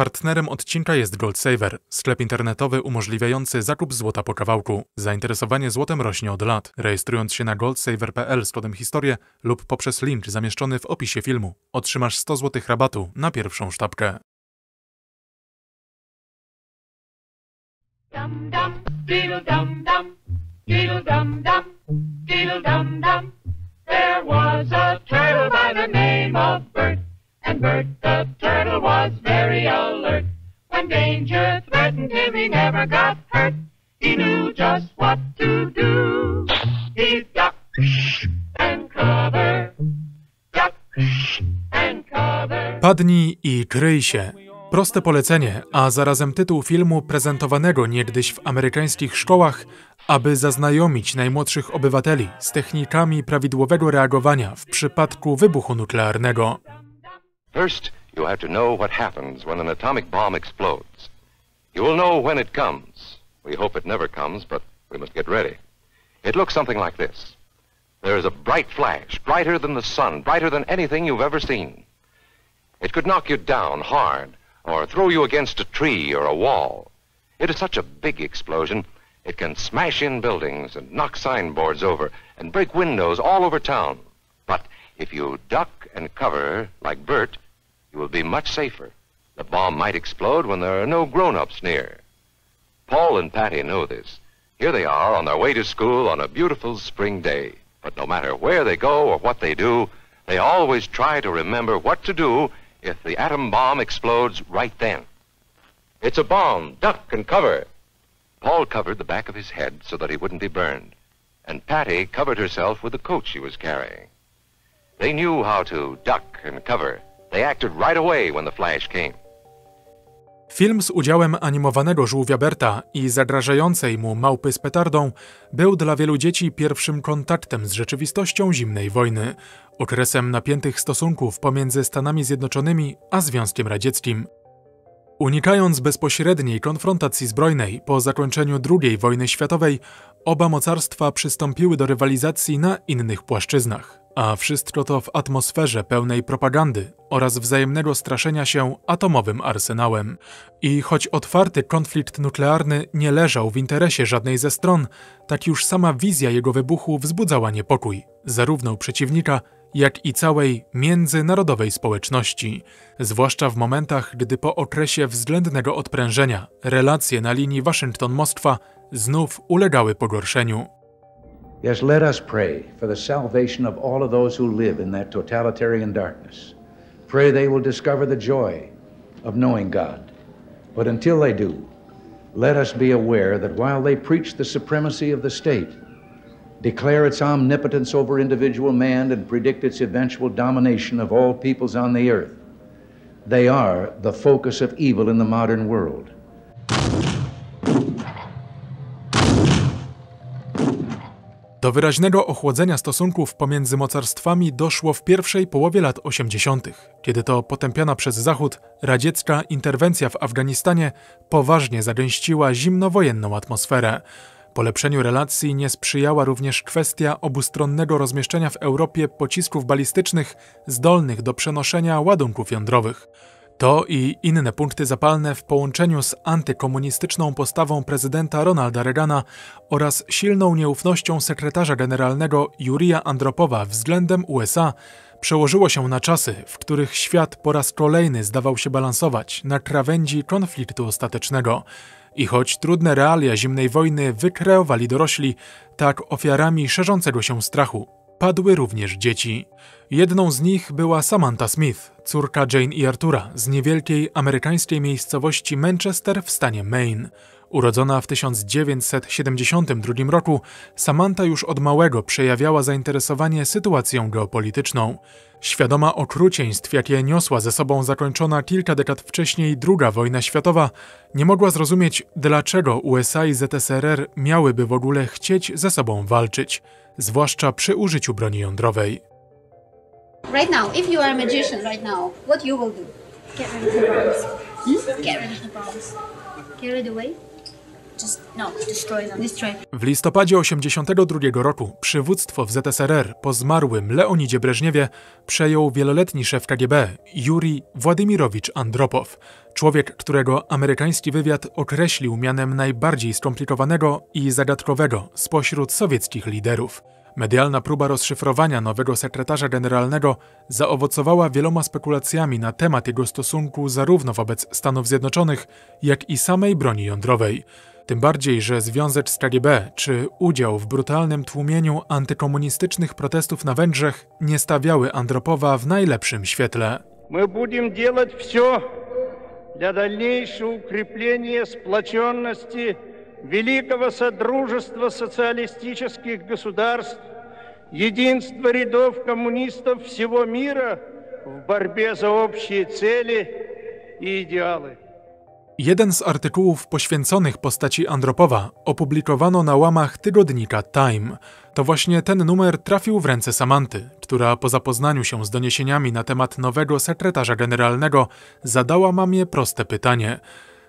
Partnerem odcinka jest Goldsaver, sklep internetowy umożliwiający zakup złota po kawałku. Zainteresowanie złotem rośnie od lat. Rejestrując się na goldsaver.pl z kodem historię lub poprzez link zamieszczony w opisie filmu, otrzymasz 100 zł rabatu na pierwszą sztabkę. Dum dum, diddle dum dum, diddle dum dum, diddle dum dum. There was a turtle by the name of Bert, and Bert the turtle was very alert. When danger threatened him, he never got hurt. He knew just what to do. He'd duck and cover, duck and cover. Padnij i kryj się. Proste polecenie, a zarazem tytuł filmu prezentowanego niegdyś w amerykańskich szkołach, aby zaznajomić najmłodszych obywateli z technikami prawidłowego reagowania w przypadku wybuchu nuklearnego. First, you have to know what happens when an atomic bomb explodes. You will know when it comes. We hope it never comes, but we must get ready. It looks something like this. There is a bright flash, brighter than the sun, brighter than anything you've ever seen. It could knock you down hard, or throw you against a tree or a wall. It is such a big explosion, it can smash in buildings and knock signboards over and break windows all over town. But if you duck and cover like Bert, you will be much safer. The bomb might explode when there are no grown-ups near. Paul and Patty know this. Here they are on their way to school on a beautiful spring day. But no matter where they go or what they do, they always try to remember what to do if the atom bomb explodes right then. It's a bomb. Duck and cover. Paul covered the back of his head so that he wouldn't be burned, and Patty covered herself with the coat she was carrying. They knew how to duck and cover. They acted right away when the flash came. Film z udziałem animowanego żółwia Berta i zagrażającej mu małpy z petardą był dla wielu dzieci pierwszym kontaktem z rzeczywistością zimnej wojny, okresem napiętych stosunków pomiędzy Stanami Zjednoczonymi a Związkiem Radzieckim. Unikając bezpośredniej konfrontacji zbrojnej po zakończeniu II wojny światowej, oba mocarstwa przystąpiły do rywalizacji na innych płaszczyznach, a wszystko to w atmosferze pełnej propagandy oraz wzajemnego straszenia się atomowym arsenałem. I choć otwarty konflikt nuklearny nie leżał w interesie żadnej ze stron, tak już sama wizja jego wybuchu wzbudzała niepokój, zarówno u przeciwnika, jak i całej międzynarodowej społeczności, zwłaszcza w momentach, gdy po okresie względnego odprężenia relacje na linii Waszyngton-Moskwa znów ulegały pogorszeniu. Yes, let us pray for the salvation of all of those who live in that totalitarian darkness. Pray they will discover the joy of knowing God. But until they do, let us be aware that while they preach the supremacy of the state, declare its omnipotence over individual man and predict its eventual domination of all peoples on the earth, they are the focus of evil in the modern world. Do wyraźnego ochłodzenia stosunków pomiędzy mocarstwami doszło w pierwszej połowie lat 80., kiedy to potępiona przez Zachód radziecka interwencja w Afganistanie poważnie zagęściła zimnowojenną atmosferę. Polepszeniu relacji nie sprzyjała również kwestia obustronnego rozmieszczenia w Europie pocisków balistycznych zdolnych do przenoszenia ładunków jądrowych. To i inne punkty zapalne w połączeniu z antykomunistyczną postawą prezydenta Ronalda Reagana oraz silną nieufnością sekretarza generalnego Jurija Andropowa względem USA przełożyło się na czasy, w których świat po raz kolejny zdawał się balansować na krawędzi konfliktu ostatecznego. I choć trudne realia zimnej wojny wykreowali dorośli, tak ofiarami szerzącego się strachu padły również dzieci. Jedną z nich była Samantha Smith, córka Jane i Artura z niewielkiej amerykańskiej miejscowości Manchester w stanie Maine. Urodzona w 1972 roku, Samantha już od małego przejawiała zainteresowanie sytuacją geopolityczną. Świadoma okrucieństw, jakie niosła ze sobą zakończona kilka dekad wcześniej II wojna światowa, nie mogła zrozumieć, dlaczego USA i ZSRR miałyby w ogóle chcieć ze sobą walczyć, zwłaszcza przy użyciu broni jądrowej. Right now, if you are a magician right now, what you will do? Get rid of the bombs. Get rid of the bombs. Get rid away? destroy them. Destroy. W listopadzie 1982 roku przywództwo w ZSRR po zmarłym Leonidzie Breżniewie przejął wieloletni szef KGB Jurij Władimirowicz Andropow, człowiek, którego amerykański wywiad określił mianem najbardziej skomplikowanego i zagadkowego spośród sowieckich liderów. Medialna próba rozszyfrowania nowego sekretarza generalnego zaowocowała wieloma spekulacjami na temat jego stosunku zarówno wobec Stanów Zjednoczonych, jak i samej broni jądrowej. Tym bardziej, że związek z KGB czy udział w brutalnym tłumieniu antykomunistycznych protestów na Węgrzech nie stawiały Andropowa w najlepszym świetle. My będziemy делать все для дальнейшего укрепления сплоченности великого содружества социалистических государств, единства рядов коммунистов всего мира в борьбе за общие цели и идеалы. Jeden z artykułów poświęconych postaci Andropowa opublikowano na łamach tygodnika Time. To właśnie ten numer trafił w ręce Samanty, która po zapoznaniu się z doniesieniami na temat nowego sekretarza generalnego zadała mamie proste pytanie.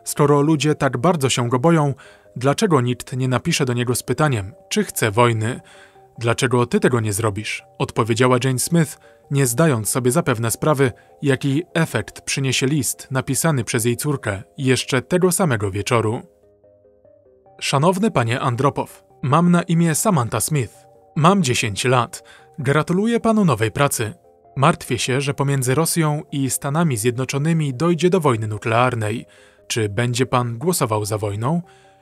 Skoro ludzie tak bardzo się go boją, dlaczego nikt nie napisze do niego z pytaniem, czy chce wojny? Dlaczego ty tego nie zrobisz? Odpowiedziała Jane Smith, nie zdając sobie zapewne sprawy, jaki efekt przyniesie list napisany przez jej córkę jeszcze tego samego wieczoru. Szanowny panie Andropow, mam na imię Samantha Smith. Mam 10 lat. Gratuluję panu nowej pracy. Martwię się, że pomiędzy Rosją i Stanami Zjednoczonymi dojdzie do wojny nuklearnej. Czy będzie pan głosował za wojną?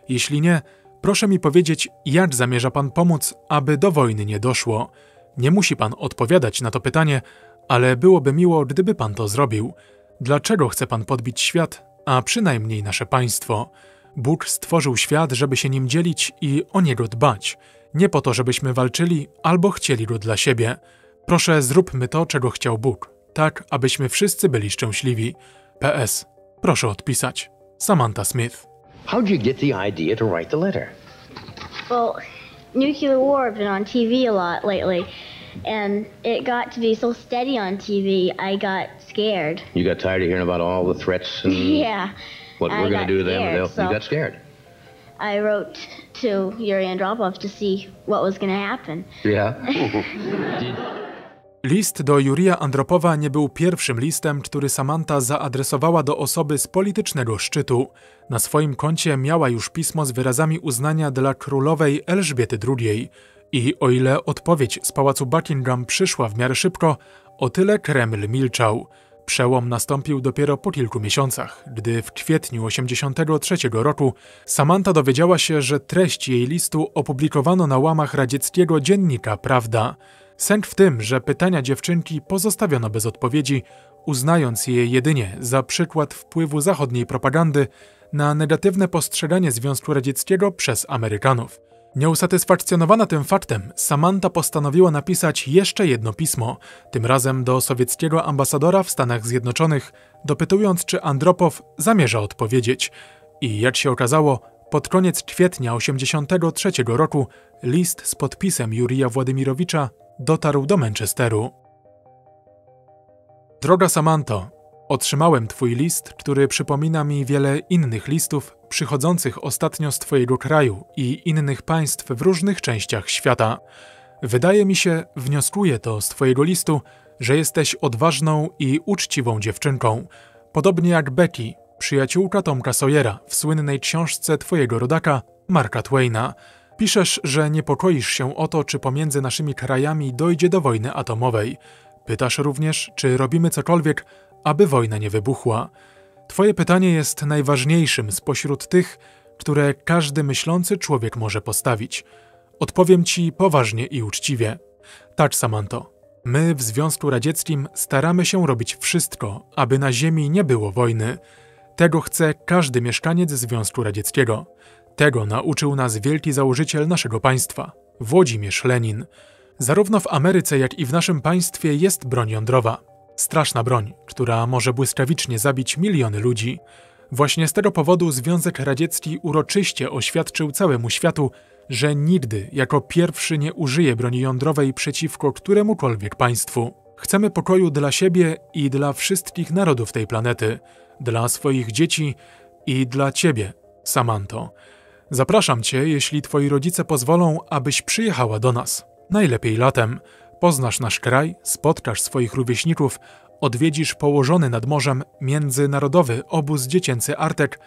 Jeśli nie, proszę mi powiedzieć, jak zamierza pan pomóc, aby do wojny nie doszło. Nie musi pan odpowiadać na to pytanie, ale byłoby miło, gdyby pan to zrobił. Dlaczego chce pan podbić świat, a przynajmniej nasze państwo? Bóg stworzył świat, żeby się nim dzielić i o niego dbać. Nie po to, żebyśmy walczyli albo chcieli go dla siebie. Proszę, zróbmy to, czego chciał Bóg. Tak, abyśmy wszyscy byli szczęśliwi. PS. Proszę odpisać. Samantha Smith. How did you get the idea to write the letter? Well, nuclear war has been on TV a lot lately, and it got to be so steady on TV, I got scared. You got tired of hearing about all the threats and Yeah. what we're going to do to them? Scared, You got scared. I wrote to Yuri Andropov to see what was going to happen. Yeah. List do Jurija Andropowa nie był pierwszym listem, który Samantha zaadresowała do osoby z politycznego szczytu. Na swoim koncie miała już pismo z wyrazami uznania dla królowej Elżbiety II. I o ile odpowiedź z pałacu Buckingham przyszła w miarę szybko, o tyle Kreml milczał. Przełom nastąpił dopiero po kilku miesiącach, gdy w kwietniu 1983 roku Samantha dowiedziała się, że treść jej listu opublikowano na łamach radzieckiego dziennika Prawda. Sęk w tym, że pytania dziewczynki pozostawiono bez odpowiedzi, uznając je jedynie za przykład wpływu zachodniej propagandy na negatywne postrzeganie Związku Radzieckiego przez Amerykanów. Nieusatysfakcjonowana tym faktem, Samantha postanowiła napisać jeszcze jedno pismo, tym razem do sowieckiego ambasadora w Stanach Zjednoczonych, dopytując, czy Andropow zamierza odpowiedzieć. I jak się okazało, pod koniec kwietnia 1983 roku list z podpisem Jurija Władimirowicza dotarł do Manchesteru. Droga Samantho, otrzymałem twój list, który przypomina mi wiele innych listów przychodzących ostatnio z twojego kraju i innych państw w różnych częściach świata. Wydaje mi się, wnioskuję to z twojego listu, że jesteś odważną i uczciwą dziewczynką, podobnie jak Becky, przyjaciółka Tomka Sawyera w słynnej książce twojego rodaka Marka Twaina. Piszesz, że niepokoisz się o to, czy pomiędzy naszymi krajami dojdzie do wojny atomowej. Pytasz również, czy robimy cokolwiek, aby wojna nie wybuchła. Twoje pytanie jest najważniejszym spośród tych, które każdy myślący człowiek może postawić. Odpowiem ci poważnie i uczciwie. Tak, Samantho, my w Związku Radzieckim staramy się robić wszystko, aby na ziemi nie było wojny. Tego chce każdy mieszkaniec Związku Radzieckiego. Tego nauczył nas wielki założyciel naszego państwa, Włodzimierz Lenin. Zarówno w Ameryce, jak i w naszym państwie jest broń jądrowa. Straszna broń, która może błyskawicznie zabić miliony ludzi. Właśnie z tego powodu Związek Radziecki uroczyście oświadczył całemu światu, że nigdy jako pierwszy nie użyje broni jądrowej przeciwko któremukolwiek państwu. Chcemy pokoju dla siebie i dla wszystkich narodów tej planety, dla swoich dzieci i dla ciebie, Samantho. Zapraszam Cię, jeśli Twoi rodzice pozwolą, abyś przyjechała do nas. Najlepiej latem. Poznasz nasz kraj, spotkasz swoich rówieśników, odwiedzisz położony nad morzem międzynarodowy obóz dziecięcy Artek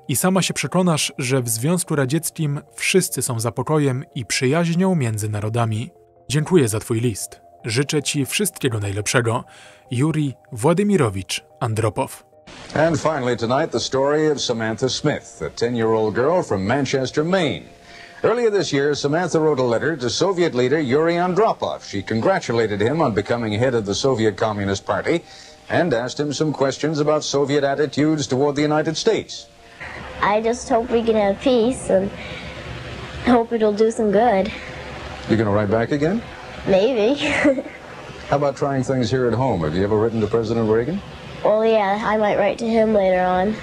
i sama się przekonasz, że w Związku Radzieckim wszyscy są za pokojem i przyjaźnią między narodami. Dziękuję za Twój list. Życzę Ci wszystkiego najlepszego. Juri Władimirowicz Andropow. And finally tonight, the story of Samantha Smith, a 10-year-old girl from Manchester, Maine. Earlier this year, Samantha wrote a letter to Soviet leader Yuri Andropov. She congratulated him on becoming head of the Soviet Communist Party and asked him some questions about Soviet attitudes toward the United States. I just hope we can have peace and hope it'll do some good. You gonna write back again? Maybe. How about trying things here at home? Have you ever written to President Reagan? Well, yeah, I might write to him later on.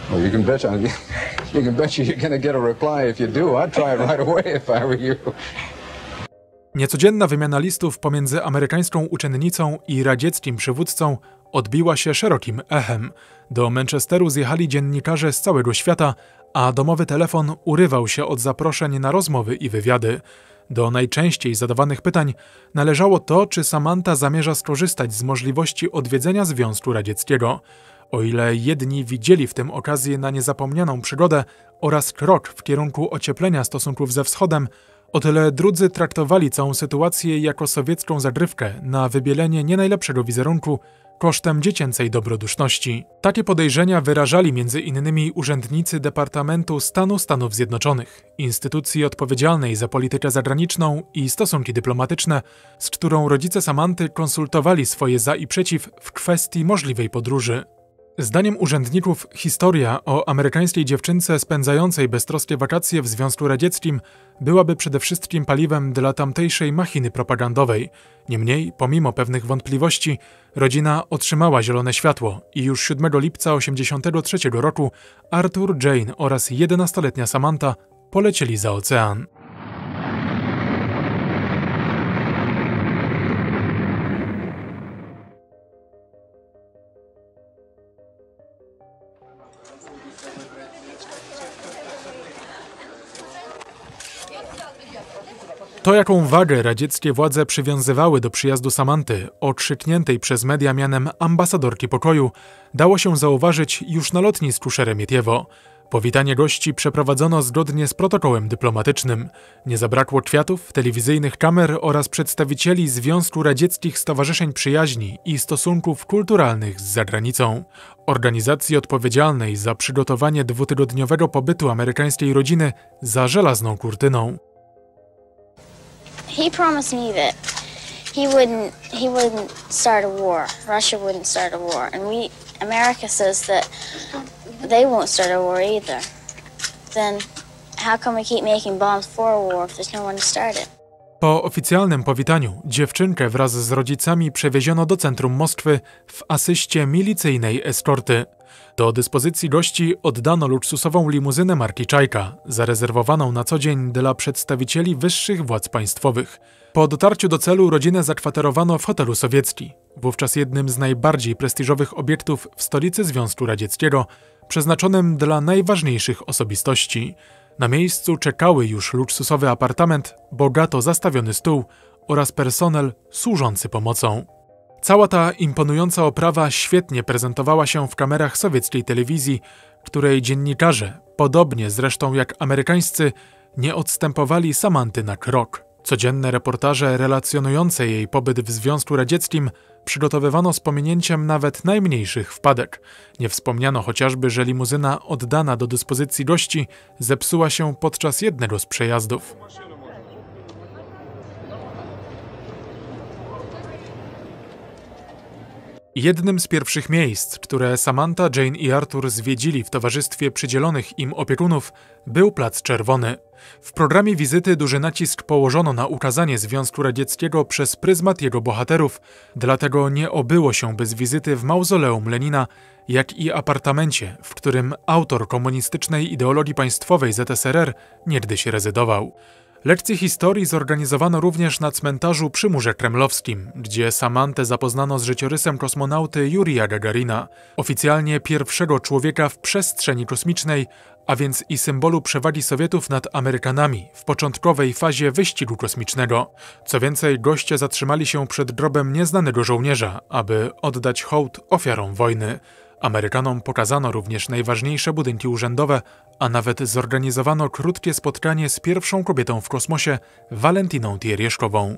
Well, you can bet you're gonna get a reply if you do. I'd try it right away if I were you. Niecodzienna wymiana listów pomiędzy amerykańską uczennicą i radzieckim przywódcą odbiła się szerokim echem. Do Manchesteru zjechali dziennikarze z całego świata, a domowy telefon urywał się od zaproszeń na rozmowy i wywiady. Do najczęściej zadawanych pytań należało to, czy Samantha zamierza skorzystać z możliwości odwiedzenia Związku Radzieckiego. O ile jedni widzieli w tym okazję na niezapomnianą przygodę oraz krok w kierunku ocieplenia stosunków ze Wschodem, o tyle drudzy traktowali całą sytuację jako sowiecką zagrywkę na wybielenie nie najlepszego wizerunku kosztem dziecięcej dobroduszności. Takie podejrzenia wyrażali m.in. urzędnicy Departamentu Stanu Stanów Zjednoczonych, instytucji odpowiedzialnej za politykę zagraniczną i stosunki dyplomatyczne, z którą rodzice Samanthy konsultowali swoje za i przeciw w kwestii możliwej podróży. Zdaniem urzędników historia o amerykańskiej dziewczynce spędzającej beztroskie wakacje w Związku Radzieckim byłaby przede wszystkim paliwem dla tamtejszej machiny propagandowej. Niemniej, pomimo pewnych wątpliwości, rodzina otrzymała zielone światło i już 7 lipca 1983 roku Arthur, Jane oraz 11-letnia Samantha polecieli za ocean. To, jaką wagę radzieckie władze przywiązywały do przyjazdu Samanthy, okrzykniętej przez media mianem ambasadorki pokoju, dało się zauważyć już na lotnisku Szeremietiewo. Powitanie gości przeprowadzono zgodnie z protokołem dyplomatycznym. Nie zabrakło kwiatów, telewizyjnych kamer oraz przedstawicieli Związku Radzieckich Stowarzyszeń Przyjaźni i Stosunków Kulturalnych z zagranicą. Organizacji odpowiedzialnej za przygotowanie dwutygodniowego pobytu amerykańskiej rodziny za żelazną kurtyną. He promised me that he wouldn't start a war. Russia wouldn't start a war, and America says that they won't start a war either. Then how come we keep making bombs for a war if there's no one to start it? Po oficjalnym powitaniu dziewczynkę wraz z rodzicami przewieziono do centrum Moskwy w asyście milicyjnej eskorty. Do dyspozycji gości oddano luksusową limuzynę marki Czajka, zarezerwowaną na co dzień dla przedstawicieli wyższych władz państwowych. Po dotarciu do celu rodzinę zakwaterowano w hotelu Sowiecki, wówczas jednym z najbardziej prestiżowych obiektów w stolicy Związku Radzieckiego, przeznaczonym dla najważniejszych osobistości. Na miejscu czekały już luksusowy apartament, bogato zastawiony stół oraz personel służący pomocą. Cała ta imponująca oprawa świetnie prezentowała się w kamerach sowieckiej telewizji, której dziennikarze, podobnie zresztą jak amerykańscy, nie odstępowali Samanthy na krok. Codzienne reportaże relacjonujące jej pobyt w Związku Radzieckim przygotowywano z pominięciem nawet najmniejszych wpadek. Nie wspomniano chociażby, że limuzyna oddana do dyspozycji gości zepsuła się podczas jednego z przejazdów. Jednym z pierwszych miejsc, które Samantha, Jane i Arthur zwiedzili w towarzystwie przydzielonych im opiekunów, był Plac Czerwony. W programie wizyty duży nacisk położono na ukazanie Związku Radzieckiego przez pryzmat jego bohaterów, dlatego nie obyło się bez wizyty w mauzoleum Lenina, jak i apartamencie, w którym autor komunistycznej ideologii państwowej ZSRR niegdyś rezydował. Lekcje historii zorganizowano również na cmentarzu przy Murze Kremlowskim, gdzie Samantę zapoznano z życiorysem kosmonauty Jurija Gagarina, oficjalnie pierwszego człowieka w przestrzeni kosmicznej, a więc i symbolu przewagi Sowietów nad Amerykanami w początkowej fazie wyścigu kosmicznego. Co więcej, goście zatrzymali się przed grobem nieznanego żołnierza, aby oddać hołd ofiarom wojny. Amerykanom pokazano również najważniejsze budynki urzędowe, a nawet zorganizowano krótkie spotkanie z pierwszą kobietą w kosmosie, Walentiną Tierieżkową.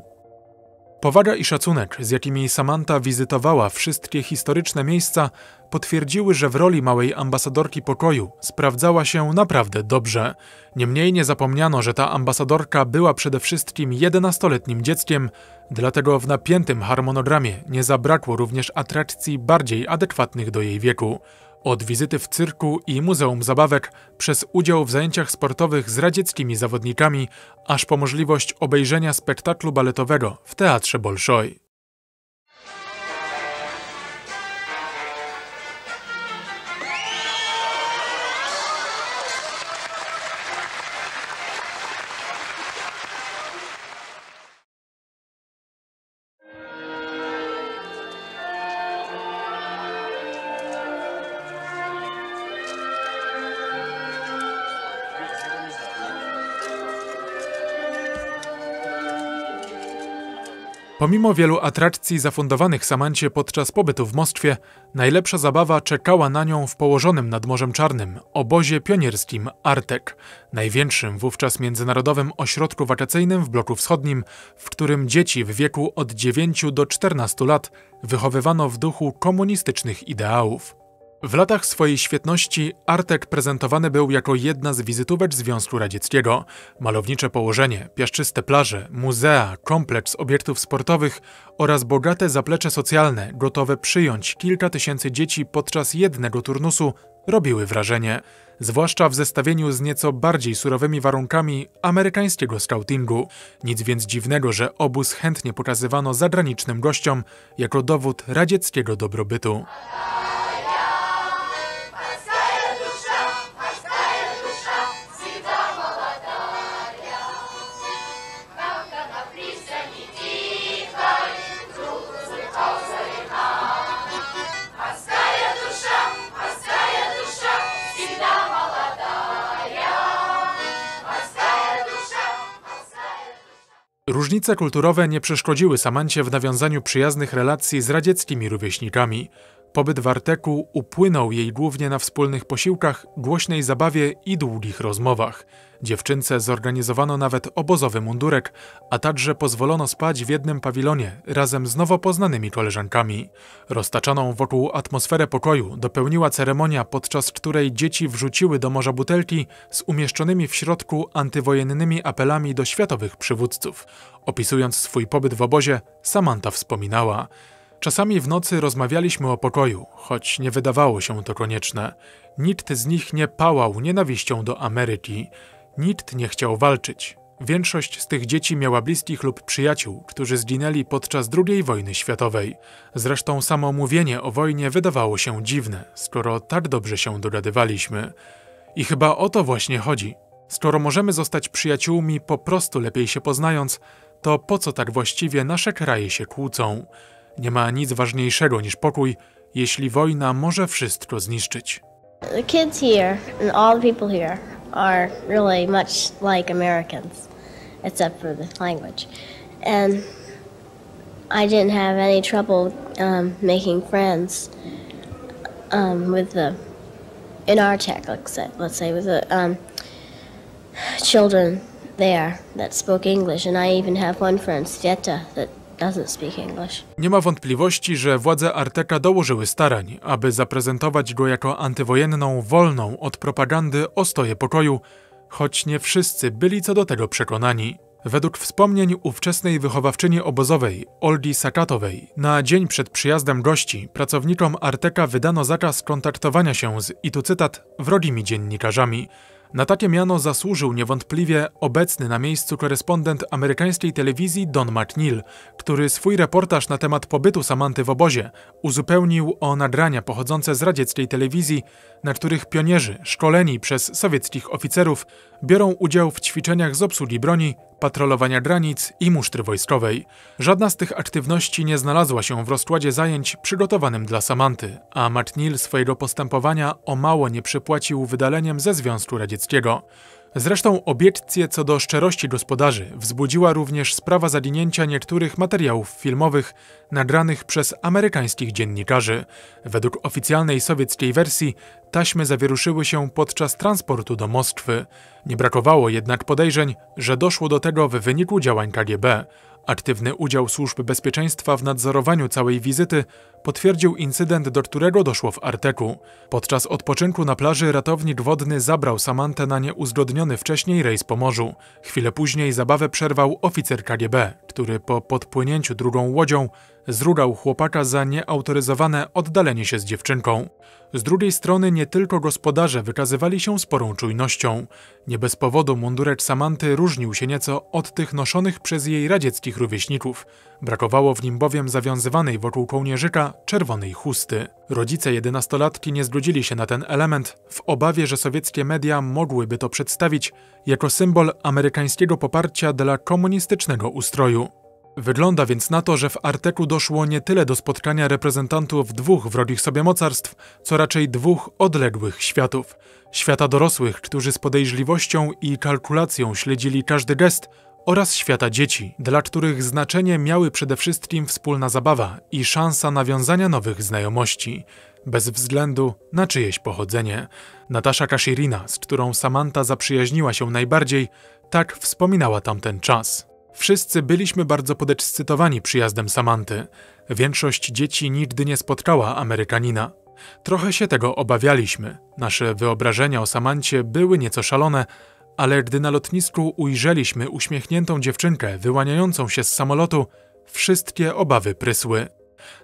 Powaga i szacunek, z jakimi Samantha wizytowała wszystkie historyczne miejsca, potwierdziły, że w roli małej ambasadorki pokoju sprawdzała się naprawdę dobrze. Niemniej nie zapomniano, że ta ambasadorka była przede wszystkim 11-letnim dzieckiem, dlatego w napiętym harmonogramie nie zabrakło również atrakcji bardziej adekwatnych do jej wieku. Od wizyty w cyrku i muzeum zabawek, przez udział w zajęciach sportowych z radzieckimi zawodnikami, aż po możliwość obejrzenia spektaklu baletowego w Teatrze Bolszoi. Pomimo wielu atrakcji zafundowanych Samancie podczas pobytu w Moskwie, najlepsza zabawa czekała na nią w położonym nad Morzem Czarnym obozie pionierskim Artek, największym wówczas międzynarodowym ośrodku wakacyjnym w bloku wschodnim, w którym dzieci w wieku od 9 do 14 lat wychowywano w duchu komunistycznych ideałów. W latach swojej świetności Artek prezentowany był jako jedna z wizytówek Związku Radzieckiego. Malownicze położenie, piaszczyste plaże, muzea, kompleks obiektów sportowych oraz bogate zaplecze socjalne gotowe przyjąć kilka tysięcy dzieci podczas jednego turnusu robiły wrażenie. Zwłaszcza w zestawieniu z nieco bardziej surowymi warunkami amerykańskiego skautingu. Nic więc dziwnego, że obóz chętnie pokazywano zagranicznym gościom jako dowód radzieckiego dobrobytu. Różnice kulturowe nie przeszkodziły Samancie w nawiązaniu przyjaznych relacji z radzieckimi rówieśnikami. Pobyt w Arteku upłynął jej głównie na wspólnych posiłkach, głośnej zabawie i długich rozmowach. Dziewczynce zorganizowano nawet obozowy mundurek, a także pozwolono spać w jednym pawilonie razem z nowo poznanymi koleżankami. Roztaczaną wokół atmosferę pokoju dopełniła ceremonia, podczas której dzieci wrzuciły do morza butelki z umieszczonymi w środku antywojennymi apelami do światowych przywódców. Opisując swój pobyt w obozie, Samantha wspominała: czasami w nocy rozmawialiśmy o pokoju, choć nie wydawało się to konieczne. Nikt z nich nie pałał nienawiścią do Ameryki. Nikt nie chciał walczyć. Większość z tych dzieci miała bliskich lub przyjaciół, którzy zginęli podczas II wojny światowej. Zresztą samo mówienie o wojnie wydawało się dziwne, skoro tak dobrze się dogadywaliśmy. I chyba o to właśnie chodzi. Skoro możemy zostać przyjaciółmi po prostu lepiej się poznając, to po co tak właściwie nasze kraje się kłócą? Nie ma nic ważniejszego niż pokój, jeśli wojna może wszystko zniszczyć. The kids here and all the people here are really much like Americans, except for the language. And I didn't have any trouble making friends in our tech, let's say, with the children there that spoke English. And I even have one friend, Sveta, that doesn't speak English. Nie ma wątpliwości, że władze Arteka dołożyły starań, aby zaprezentować go jako antywojenną, wolną od propagandy ostoję pokoju, choć nie wszyscy byli co do tego przekonani. Według wspomnień ówczesnej wychowawczyni obozowej, Olgi Sakatowej, na dzień przed przyjazdem gości pracownikom Arteka wydano zakaz kontaktowania się z, i tu cytat, wrogimi dziennikarzami. Na takie miano zasłużył niewątpliwie obecny na miejscu korespondent amerykańskiej telewizji Don McNeil, który swój reportaż na temat pobytu Samanty w obozie uzupełnił o nagrania pochodzące z radzieckiej telewizji, na których pionierzy, szkoleni przez sowieckich oficerów, biorą udział w ćwiczeniach z obsługi broni patrolowania granic i musztry wojskowej. Żadna z tych aktywności nie znalazła się w rozkładzie zajęć przygotowanym dla Samanty, a McNeil swojego postępowania o mało nie przypłacił wydaleniem ze Związku Radzieckiego. Zresztą obiekcje co do szczerości gospodarzy wzbudziła również sprawa zaginięcia niektórych materiałów filmowych nagranych przez amerykańskich dziennikarzy. Według oficjalnej sowieckiej wersji taśmy zawieruszyły się podczas transportu do Moskwy. Nie brakowało jednak podejrzeń, że doszło do tego w wyniku działań KGB. Aktywny udział służb bezpieczeństwa w nadzorowaniu całej wizyty potwierdził incydent, do którego doszło w Arteku. Podczas odpoczynku na plaży ratownik wodny zabrał Samantę na nieuzgodniony wcześniej rejs po morzu. Chwilę później zabawę przerwał oficer KGB, który po podpłynięciu drugą łodzią zrugał chłopaka za nieautoryzowane oddalenie się z dziewczynką. Z drugiej strony nie tylko gospodarze wykazywali się sporą czujnością. Nie bez powodu mundurek Samanty różnił się nieco od tych noszonych przez jej radzieckich rówieśników. Brakowało w nim bowiem zawiązywanej wokół kołnierzyka czerwonej chusty. Rodzice 11-latki nie zgodzili się na ten element w obawie, że sowieckie media mogłyby to przedstawić jako symbol amerykańskiego poparcia dla komunistycznego ustroju. Wygląda więc na to, że w Arteku doszło nie tyle do spotkania reprezentantów dwóch wrogich sobie mocarstw, co raczej dwóch odległych światów. Świata dorosłych, którzy z podejrzliwością i kalkulacją śledzili każdy gest, oraz świata dzieci, dla których znaczenie miały przede wszystkim wspólna zabawa i szansa nawiązania nowych znajomości, bez względu na czyjeś pochodzenie. Natasza Kashirina, z którą Samanta zaprzyjaźniła się najbardziej, tak wspominała tamten czas. Wszyscy byliśmy bardzo podekscytowani przyjazdem Samanty. Większość dzieci nigdy nie spotkała Amerykanina. Trochę się tego obawialiśmy. Nasze wyobrażenia o Samancie były nieco szalone, ale gdy na lotnisku ujrzeliśmy uśmiechniętą dziewczynkę wyłaniającą się z samolotu, wszystkie obawy prysły.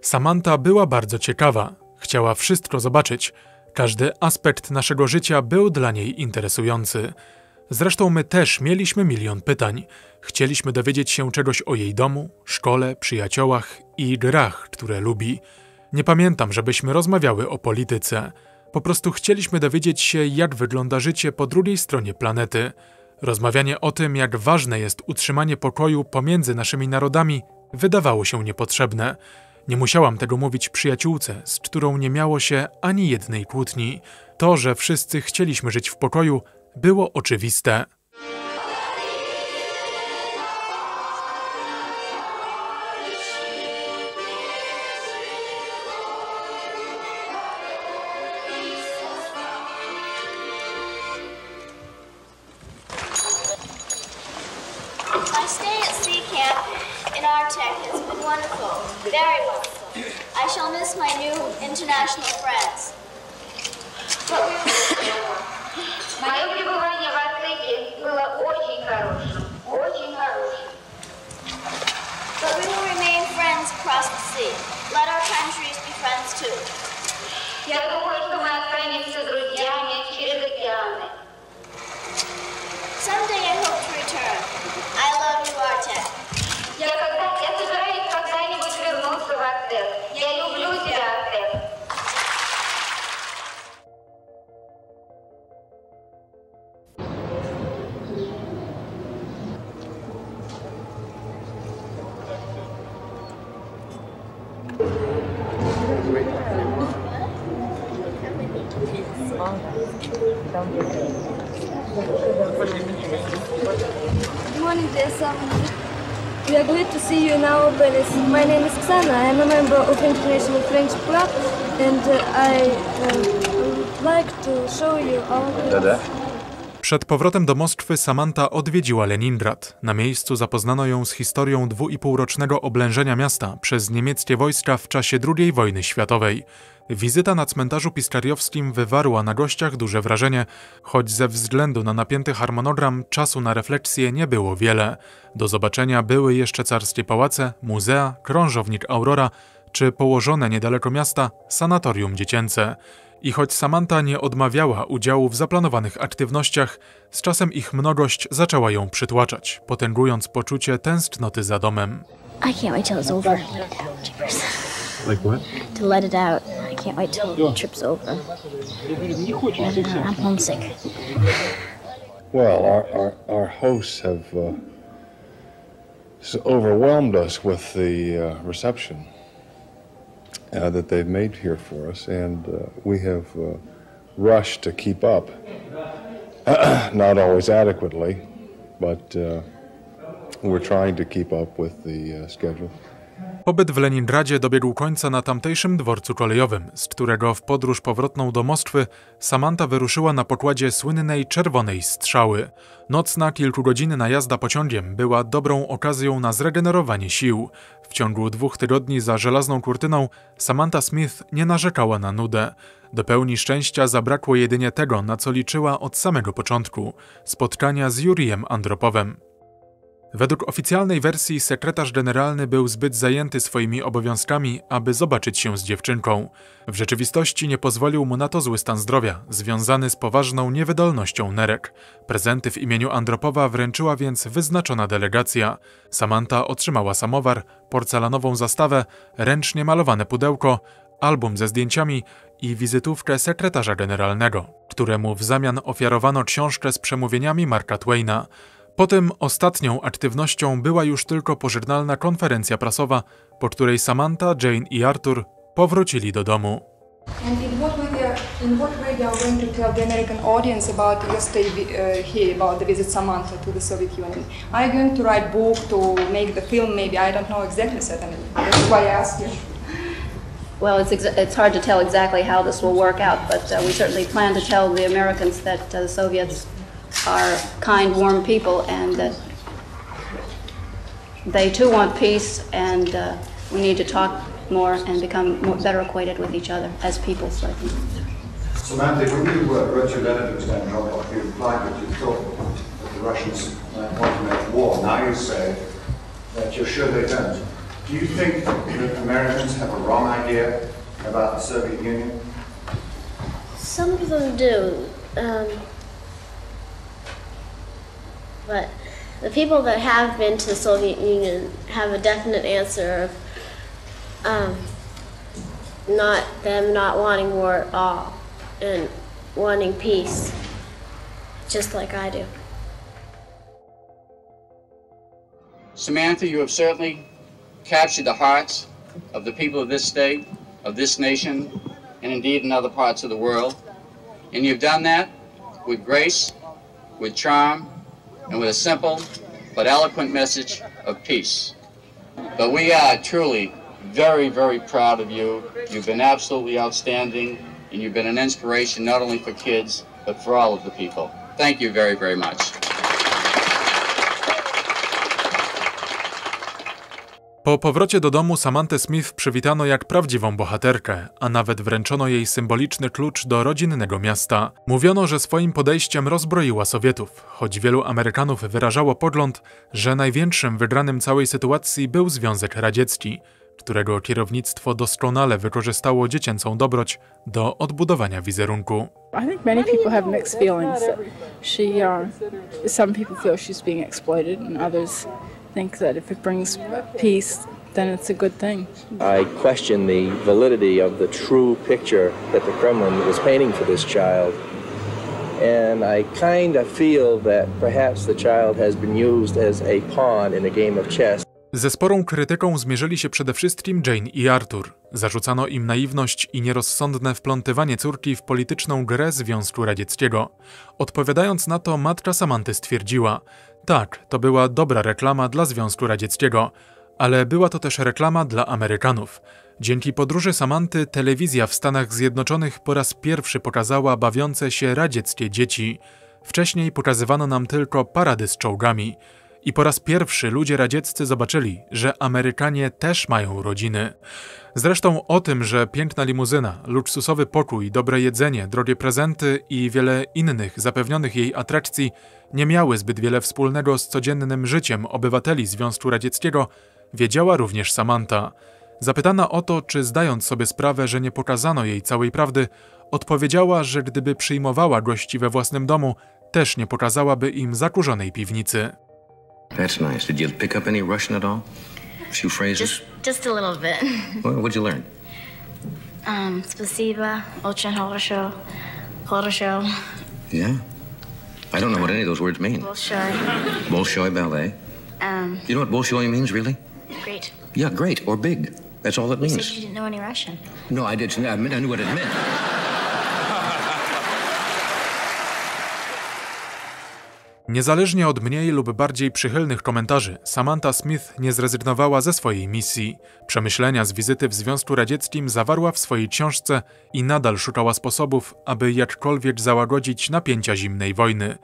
Samanta była bardzo ciekawa. Chciała wszystko zobaczyć. Każdy aspekt naszego życia był dla niej interesujący. Zresztą my też mieliśmy milion pytań. Chcieliśmy dowiedzieć się czegoś o jej domu, szkole, przyjaciołach i grach, które lubi. Nie pamiętam, żebyśmy rozmawiały o polityce. Po prostu chcieliśmy dowiedzieć się, jak wygląda życie po drugiej stronie planety. Rozmawianie o tym, jak ważne jest utrzymanie pokoju pomiędzy naszymi narodami, wydawało się niepotrzebne. Nie musiałam tego mówić przyjaciółce, z którą nie miało się ani jednej kłótni. To, że wszyscy chcieliśmy żyć w pokoju, było oczywiste. My stay at sea camp in Arctic has been wonderful, very wonderful. I shall miss my new international friends. Мое пребывание в Арктике было очень хорошим, очень хорошим. But we will remain friends across the sea. Let our countries be friends too. Я думаю, что мы останемся друзьями через океаны. Someday I hope to return. I love you, Arctic. Я собираюсь когда-нибудь вернуться в Арктик. Я люблю тебя, Арктик. Good morning, dear Samantha. We are glad to see you in our palace. My name is Xana. I am a member of International French Club, and I would like to show you our palace. Przed powrotem do Moskwy Samanta odwiedziła Leningrad. Na miejscu zapoznano ją z historią 2,5-rocznego oblężenia miasta przez niemieckie wojska w czasie II wojny światowej. Wizyta na cmentarzu Piskariowskim wywarła na gościach duże wrażenie, choć ze względu na napięty harmonogram czasu na refleksję nie było wiele. Do zobaczenia były jeszcze carskie pałace, muzea, krążownik Aurora czy położone niedaleko miasta sanatorium dziecięce. I choć Samanta nie odmawiała udziału w zaplanowanych aktywnościach, z czasem ich mnogość zaczęła ją przytłaczać, potęgując poczucie tęsknoty za domem. I can't wait till it's over. Like what? To let it out. I can't wait till the trip's over. I'm homesick. Well, our hosts have overwhelmed us with the reception that they've made here for us, and we have rushed to keep up. Not always adequately, but we're trying to keep up with the schedule. Pobyt w Leningradzie dobiegł końca na tamtejszym dworcu kolejowym, z którego w podróż powrotną do Moskwy Samantha wyruszyła na pokładzie słynnej Czerwonej Strzały. Nocna, kilkugodzinna jazda pociągiem była dobrą okazją na zregenerowanie sił. W ciągu 2 tygodni za żelazną kurtyną Samantha Smith nie narzekała na nudę. Do pełni szczęścia zabrakło jedynie tego, na co liczyła od samego początku – spotkania z Jurijem Andropowem. Według oficjalnej wersji sekretarz generalny był zbyt zajęty swoimi obowiązkami, aby zobaczyć się z dziewczynką. W rzeczywistości nie pozwolił mu na to zły stan zdrowia, związany z poważną niewydolnością nerek. Prezenty w imieniu Andropowa wręczyła więc wyznaczona delegacja. Samantha otrzymała samowar, porcelanową zastawę, ręcznie malowane pudełko, album ze zdjęciami i wizytówkę sekretarza generalnego, któremu w zamian ofiarowano książkę z przemówieniami Marka Twaina. Potem ostatnią aktywnością była już tylko pożegnalna konferencja prasowa, po której Samantha, Jane i Arthur powrócili do domu. And in what way they are going to tell the American audience about your stay here, about the visit Samantha to the Soviet Union? Are you going to write book, to make the film? Maybe I don't know exactly certainly. That's why I asked you. Well, it's hard to tell exactly how this will work out, but we certainly plan to tell the Americans that the Soviets are kind, warm people, and that they too want peace, and we need to talk more and become better acquainted with each other as people. So I think. Samantha, when you wrote your letter to Stan Andropov, you implied that you thought that the Russians might want to make war. Now you say that you're sure they don't. Do you think that Americans have a wrong idea about the Soviet Union? Some of them do. But the people that have been to the Soviet Union have a definite answer of not wanting war at all and wanting peace, just like I do. Samantha, you have certainly captured the hearts of the people of this state, of this nation, and indeed in other parts of the world. And you've done that with grace, with charm, and with a simple but eloquent message of peace. But we are truly very, very proud of you. You've been absolutely outstanding, and you've been an inspiration not only for kids, but for all of the people. Thank you very, very much. Po powrocie do domu Samanthę Smith przywitano jak prawdziwą bohaterkę, a nawet wręczono jej symboliczny klucz do rodzinnego miasta. Mówiono, że swoim podejściem rozbroiła Sowietów, choć wielu Amerykanów wyrażało pogląd, że największym wygranym całej sytuacji był Związek Radziecki, którego kierownictwo doskonale wykorzystało dziecięcą dobroć do odbudowania wizerunku. I think many people have mixed feelings. Some people feel she's being exploited, and others think that if it brings peace, then it's a good thing. I question the validity of the true picture that the Kremlin was painting for this child. And I kind of feel that perhaps the child has been used as a pawn in a game of chess. Ze sporą krytyką zmierzyli się przede wszystkim Jane i Arthur. Zarzucano im naiwność i nierozsądne wplątywanie córki w polityczną grę Związku Radzieckiego. Odpowiadając na to, matka Samanthy stwierdziła: tak, to była dobra reklama dla Związku Radzieckiego, ale była to też reklama dla Amerykanów. Dzięki podróży Samanthy telewizja w Stanach Zjednoczonych po raz pierwszy pokazała bawiące się radzieckie dzieci. Wcześniej pokazywano nam tylko parady z czołgami. I po raz pierwszy ludzie radzieccy zobaczyli, że Amerykanie też mają rodziny. Zresztą o tym, że piękna limuzyna, luksusowy pokój, dobre jedzenie, drogie prezenty i wiele innych zapewnionych jej atrakcji nie miały zbyt wiele wspólnego z codziennym życiem obywateli Związku Radzieckiego, wiedziała również Samantha. Zapytana o to, czy zdając sobie sprawę, że nie pokazano jej całej prawdy, odpowiedziała, że gdyby przyjmowała gości we własnym domu, też nie pokazałaby im zakurzonej piwnicy. That's nice. Did you pick up any Russian at all? A few phrases? Just a little bit. Well, what'd you learn? Spasiba, очень хорошо, хорошо. Yeah? I don't know what any of those words mean. Bolshoi. Bolshoi ballet? You know what bolshoi means, really? Great. Yeah, great or big. That's all it You means. said you didn't know any Russian. No, I didn't. I knew what it meant. Niezależnie od mniej lub bardziej przychylnych komentarzy, Samantha Smith nie zrezygnowała ze swojej misji. Przemyślenia z wizyty w Związku Radzieckim zawarła w swojej książce i nadal szukała sposobów, aby jakkolwiek załagodzić napięcia zimnej wojny.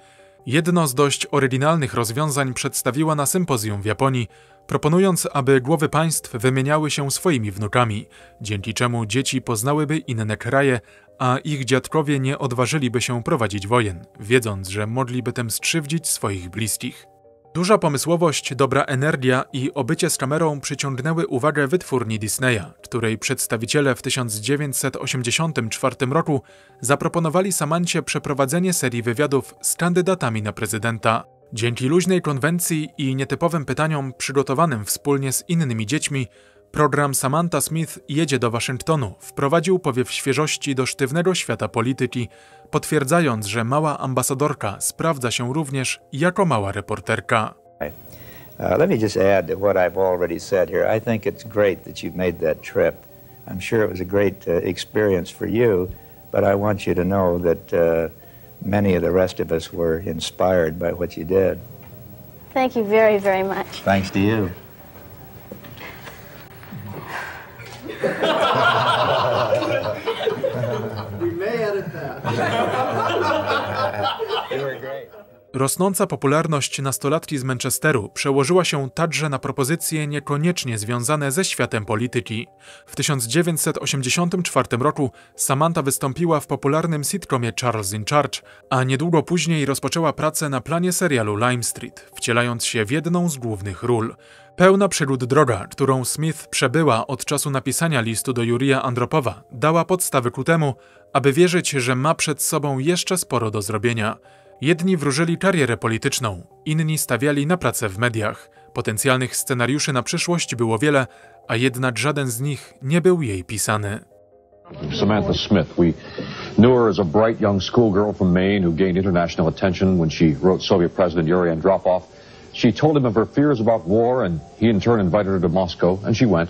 Jedno z dość oryginalnych rozwiązań przedstawiła na sympozjum w Japonii, proponując, aby głowy państw wymieniały się swoimi wnukami, dzięki czemu dzieci poznałyby inne kraje, a ich dziadkowie nie odważyliby się prowadzić wojen, wiedząc, że mogliby tym skrzywdzić swoich bliskich. Duża pomysłowość, dobra energia i obycie z kamerą przyciągnęły uwagę wytwórni Disneya, której przedstawiciele w 1984 roku zaproponowali Samancie przeprowadzenie serii wywiadów z kandydatami na prezydenta. Dzięki luźnej konwencji i nietypowym pytaniom przygotowanym wspólnie z innymi dziećmi, program Samantha Smith jedzie do Waszyngtonu wprowadził powiew świeżości do sztywnego świata polityki, potwierdzając, że mała ambasadorka sprawdza się również jako mała reporterka. Let me just add to what I've already said here. I think it's great that you've made that trip. I'm sure it was a great experience for you, but I want you to know that many of the rest of us were inspired by what you did. Thank you very, very much. Thanks to you. We may edit that. You were great. Rosnąca popularność nastolatki z Manchesteru przełożyła się także na propozycje niekoniecznie związane ze światem polityki. W 1984 roku Samantha wystąpiła w popularnym sitcomie Charles in Charge, a niedługo później rozpoczęła pracę na planie serialu Lime Street, wcielając się w jedną z głównych ról. Pełna przygód droga, którą Smith przebyła od czasu napisania listu do Jurija Andropowa, dała podstawy ku temu, aby wierzyć, że ma przed sobą jeszcze sporo do zrobienia. Jedni wróżyli karierę polityczną, inni stawiali na pracę w mediach. Potencjalnych scenariuszy na przyszłość było wiele, a jednak żaden z nich nie był jej pisany. Samantha Smith, we knew her as a bright young schoolgirl from Maine who gained international attention when she wrote Soviet President Yuri Andropov. She told him of her fears about war, and he in turn invited her to Moscow, and she went.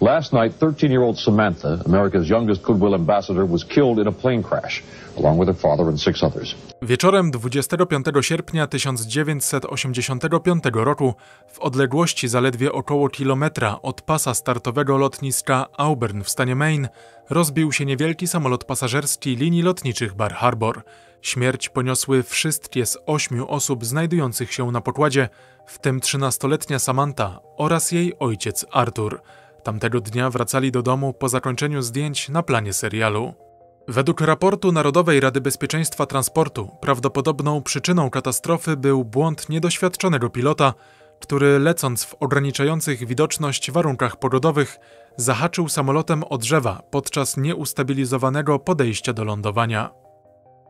Last night, 13-year-old Samantha, America's youngest goodwill ambassador, was killed in a plane crash, along with her father and 6 others. Wieczorem 25 sierpnia 1985 roku, w odległości zaledwie około kilometra od pasa startowego lotniska Auburn w stanie Maine, rozbił się niewielki samolot pasażerski linii lotniczych Bar Harbor. Śmierć poniosły wszystkie z 8 osób znajdujących się na pokładzie, w tym 13-letnia Samantha oraz jej ojciec Arthur. Tamtego dnia wracali do domu po zakończeniu zdjęć na planie serialu. Według raportu Narodowej Rady Bezpieczeństwa Transportu prawdopodobną przyczyną katastrofy był błąd niedoświadczonego pilota, który lecąc w ograniczających widoczność warunkach pogodowych zahaczył samolotem o drzewa podczas nieustabilizowanego podejścia do lądowania.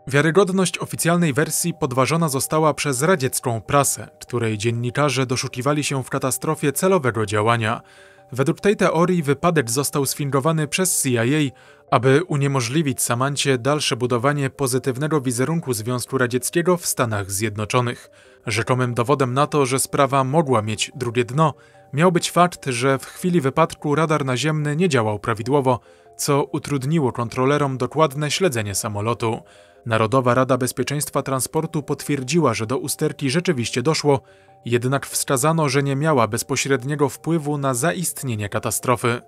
Wiarygodność oficjalnej wersji podważona została przez radziecką prasę, której dziennikarze doszukiwali się w katastrofie celowego działania. Według tej teorii wypadek został sfingowany przez CIA, aby uniemożliwić Samancie dalsze budowanie pozytywnego wizerunku Związku Radzieckiego w Stanach Zjednoczonych. Rzekomym dowodem na to, że sprawa mogła mieć drugie dno, miał być fakt, że w chwili wypadku radar naziemny nie działał prawidłowo, co utrudniło kontrolerom dokładne śledzenie samolotu. Narodowa Rada Bezpieczeństwa Transportu potwierdziła, że do usterki rzeczywiście doszło, jednak wskazano, że nie miała bezpośredniego wpływu na zaistnienie katastrofy.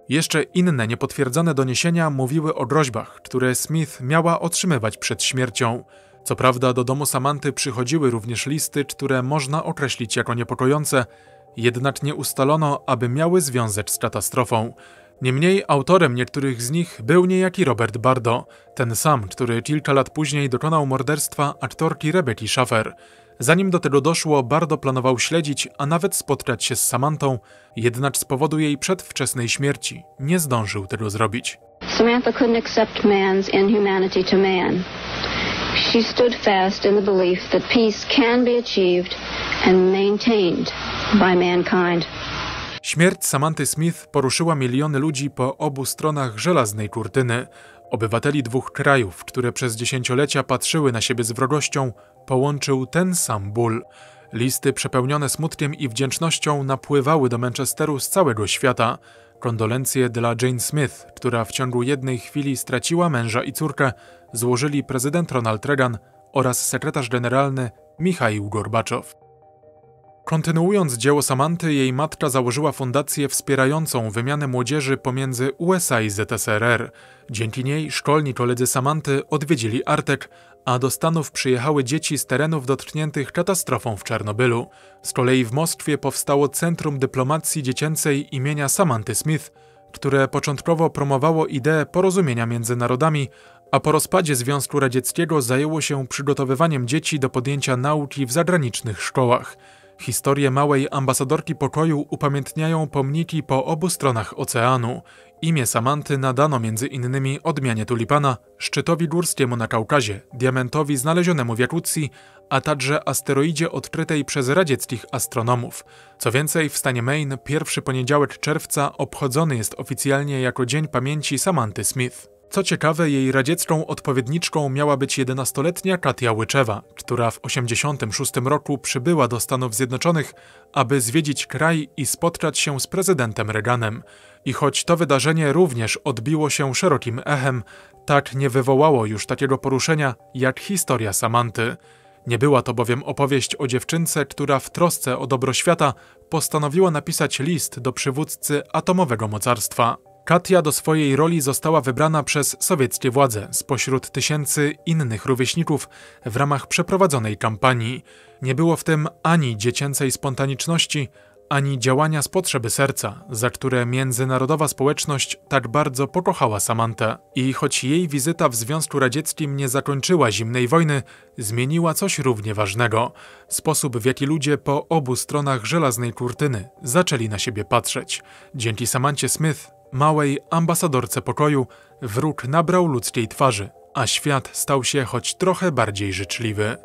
Jeszcze inne niepotwierdzone doniesienia mówiły o groźbach, które Smith miała otrzymywać przed śmiercią. Co prawda do domu Samanty przychodziły również listy, które można określić jako niepokojące, jednak nie ustalono, aby miały związek z katastrofą. Niemniej autorem niektórych z nich był niejaki Robert Bardo, ten sam, który kilka lat później dokonał morderstwa aktorki Rebecki Schaffer. Zanim do tego doszło, Bardo planował śledzić, a nawet spotkać się z Samantą, jednak z powodu jej przedwczesnej śmierci nie zdążył tego zrobić. Samantha couldn't accept man's inhumanity to man. She stood fast in the belief that peace can be achieved and maintained by mankind. Śmierć Samanthy Smith poruszyła miliony ludzi po obu stronach żelaznej kurtyny. Obywateli dwóch krajów, które przez dziesięciolecia patrzyły na siebie z wrogością, połączył ten sam ból. Listy przepełnione smutkiem i wdzięcznością napływały do Manchesteru z całego świata. Kondolencje dla Jane Smith, która w ciągu jednej chwili straciła męża i córkę, złożyli prezydent Ronald Reagan oraz sekretarz generalny Michail Gorbaczow. Kontynuując dzieło Samanty, jej matka założyła fundację wspierającą wymianę młodzieży pomiędzy USA i ZSRR. Dzięki niej szkolni koledzy Samanty odwiedzili Artek, a do Stanów przyjechały dzieci z terenów dotkniętych katastrofą w Czarnobylu. Z kolei w Moskwie powstało Centrum Dyplomacji Dziecięcej imienia Samanty Smith, które początkowo promowało ideę porozumienia między narodami, a po rozpadzie Związku Radzieckiego zajęło się przygotowywaniem dzieci do podjęcia nauki w zagranicznych szkołach. Historię małej ambasadorki pokoju upamiętniają pomniki po obu stronach oceanu. Imię Samanty nadano między innymi odmianie tulipana, szczytowi górskiemu na Kaukazie, diamentowi znalezionemu w Jakucji, a także asteroidzie odkrytej przez radzieckich astronomów. Co więcej, w stanie Maine pierwszy poniedziałek czerwca obchodzony jest oficjalnie jako Dzień Pamięci Samanty Smith. Co ciekawe, jej radziecką odpowiedniczką miała być 11-letnia Katia Łyczewa, która w 1986 roku przybyła do Stanów Zjednoczonych, aby zwiedzić kraj i spotkać się z prezydentem Reaganem. I choć to wydarzenie również odbiło się szerokim echem, tak nie wywołało już takiego poruszenia jak historia Samanty. Nie była to bowiem opowieść o dziewczynce, która w trosce o dobro świata postanowiła napisać list do przywódcy atomowego mocarstwa. Katia do swojej roli została wybrana przez sowieckie władze spośród tysięcy innych rówieśników w ramach przeprowadzonej kampanii. Nie było w tym ani dziecięcej spontaniczności, ani działania z potrzeby serca, za które międzynarodowa społeczność tak bardzo pokochała Samantę. I choć jej wizyta w Związku Radzieckim nie zakończyła zimnej wojny, zmieniła coś równie ważnego. Sposób, w jaki ludzie po obu stronach żelaznej kurtyny zaczęli na siebie patrzeć. Dzięki Samancie Smith, małej ambasadorce pokoju, wróg nabrał ludzkiej twarzy, a świat stał się choć trochę bardziej życzliwy.